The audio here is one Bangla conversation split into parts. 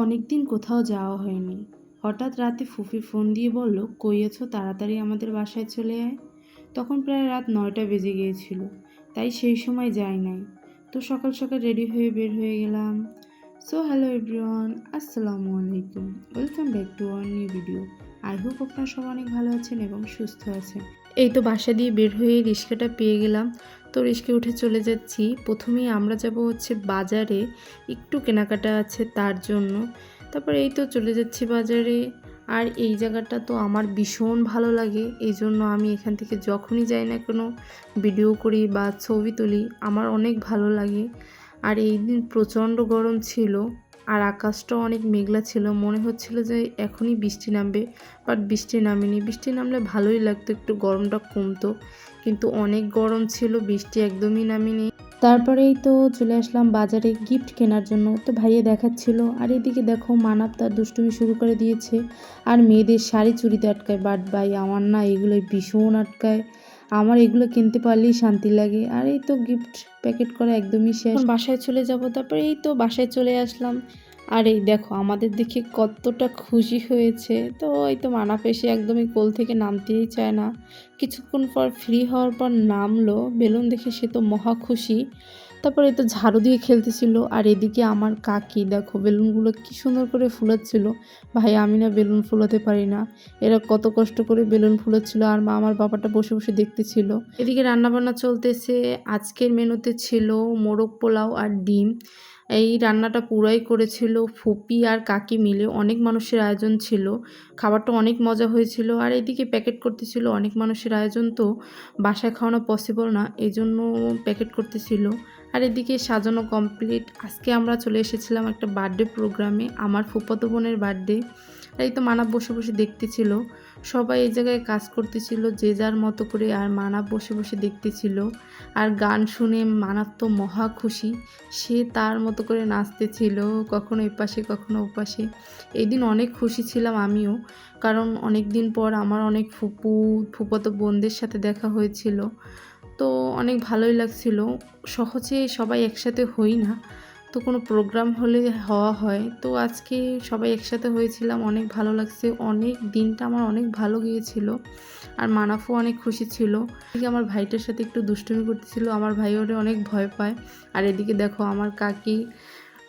অনেকদিন কোথাও যাওয়া হয়নি। হঠাৎ রাতে ফুফি ফোন দিয়ে বলল, কই আছো, তাড়াতাড়ি আমাদের বাসায় চলে আয়। তখন প্রায় রাত 9টা বেজে গিয়েছিল, তাই সেই সময় যাই নাই। তো সকাল সকাল রেডি হয়ে বের হয়ে গেলাম। সো হ্যালো এভরিওয়ান, আসসালামু আলাইকুম, welcome back to our new video. I hope আপনারা সবাই অনেক ভালো আছেন এবং সুস্থ আছেন। এই তো বাসা দিয়ে বের হয়ে রিক্সাটা পেয়ে গেলাম। তো রিক্সায় উঠে চলে যাচ্ছি। প্রথমেই আমরা যাব হচ্ছে বাজারে, একটু কেনাকাটা আছে তার জন্য। তারপরে এই তো চলে যাচ্ছি বাজারে। আর এই জায়গাটা তো আমার ভীষণ ভালো লাগে, এই জন্য আমি এখান থেকে যখনই যাই না কোনো ভিডিও করি বা ছবি তুলি, আমার অনেক ভালো লাগে। আর এই দিন প্রচণ্ড গরম ছিল, আর আকাশটাও অনেক মেঘলা ছিল, মনে হচ্ছিল যে এখনই বৃষ্টি নামবে, বাট বৃষ্টি নামেনি। বৃষ্টি নামলে ভালোই লাগতো, একটু গরমটা কমতো, কিন্তু অনেক গরম ছিল, বৃষ্টি একদমই নামেনি। তারপরেই তো চলে আসলাম বাজারে গিফট কেনার জন্য। তো ভাইয়া দেখাচ্ছিল, আর এদিকে দেখো মানাব তার দুষ্টুমি শুরু করে দিয়েছে। আর মেয়েদের শাড়ি চুড়িতে আটকায়, বাট ভাই আমার না এগুলোই ভীষণ আটকায়। আমার এগুলো কিনতে পারলেই শান্তি লাগে। আর এই তো গিফট প্যাকেট করা একদমই শেষ, এখন বাসায় চলে যাব। তারপরে এই তো বাসায় চলে আসলাম। আর এই দেখো আমাদের দেখে কতটা খুশি হয়েছে। তো এই তো মানাপ এসে একদমই কোল থেকে নামতেই চায় না। কিছুক্ষণ পর ফ্রি হওয়ার পর নামলো, বেলুন দেখে সে তো মহা খুশি। তারপরে এই তো ঝাড়ু দিয়ে খেলতেছিল। আর এদিকে আমার কাকি দেখো বেলুনগুলো কি সুন্দর করে ফুলাচ্ছিল। ভাই আমি না বেলুন ফুলাতে পারি না, এরা কত কষ্ট করে বেলুন ফুলাচ্ছিল, আর মা আমার বাবাটা বসে বসে দেখতেছিল। এদিকে রান্নাবান্না চলতেছে। আজকের মেনুতে ছিল মোরগ পোলাও আর ডিম। এই রান্নাটা পুরাই করেছিল ফুপি আর কাকি মিলে, অনেক মানুষের আয়োজন ছিল, খাবারটা অনেক মজা হয়েছিল। আর এদিকে প্যাকেট করতেছিল, অনেক মানুষের আয়োজন তো বাসায় খাওয়ানো পসিবল না, এই জন্য প্যাকেট করতেছিল। আর এদিকে সাজানো কমপ্লিট। আজকে আমরা চলে এসেছিলাম একটা বার্থডে প্রোগ্রামে, আমার ফুফাতো বোনের বার্থডে। এই তো মানাব বসে বসে দেখতেছিল, সবাই এই জায়গায় কাজ করতেছিল যে যার মতো করে, আর মানাব বসে বসে দেখতেছিল। আর গান শুনে মানাব তো মহা খুশি, সে তার মতো করে নাচতেছিল, কখনো এপাশে কখনো ওপাশে। এই দিন অনেক খুশি ছিলাম আমিও, কারণ অনেক দিন পর আমার অনেক ফুফাতো বোনদের সাথে দেখা হয়েছিল। তো অনেক ভালোই লাগছিল। সহজে সবাই একসাথে হই না, তো কোনো প্রোগ্রাম হলে হওয়া হয়। তো আজকে সবাই একসাথে হয়েছিলাম, অনেক ভালো লাগছে, অনেক দিনটা আমার অনেক ভালো গিয়েছিল। আর মানাফও অনেক খুশি ছিল। এদিকে আমার ভাইটার সাথে একটু দুষ্টুমি করতেছিল, আমার ভাই ওরে অনেক ভয় পায়। আর এদিকে দেখো আমার কাকি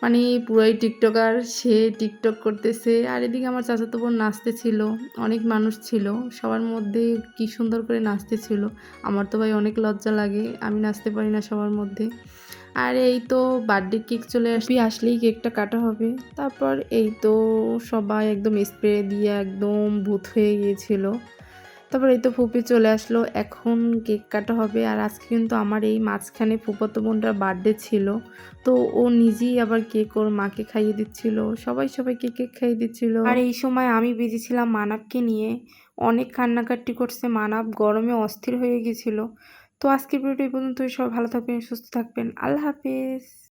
মানে পুরাই টিকটকার, সে টিকটক করতেছে। আর এদিকে আমার চাচাতো বোন নাচতেছিল, অনেক মানুষ ছিল, সবার মধ্যে কি সুন্দর করে নাচতেছিল। আমার তো ভাই অনেক লজ্জা লাগে, আমি নাচতে পারি না সবার মধ্যে। আর এই তো বার্থডে কেক চলে আসলেই কেকটা কাটা হবে। তারপর এই তো সবাই একদম স্প্রে দিয়ে একদম ভূত হয়ে গিয়েছিল। তারপর এই তো ফুপি চলে আসলো, এখন কেক কাটা হবে। আর আজকে কিন্তু আমার এই মাঝখানে ফুফাতো বোনটার বার্থডে ছিল, তো ও নিজেই আবার কেক ওর মাকে খাইয়ে দিচ্ছিল, সবাইকে কেক খাইয়ে দিচ্ছিল। আর এই সময় আমি বেজেছিলাম মানাবকে নিয়ে, অনেক কান্নাকাটি করছে মানাব, গরমে অস্থির হয়ে গেছিল। তো আজকের ভিডিওটা এই পর্যন্তই। সবাই ভালো থাকবেন, সুস্থ থাকবেন, আল্লাহ হাফেজ।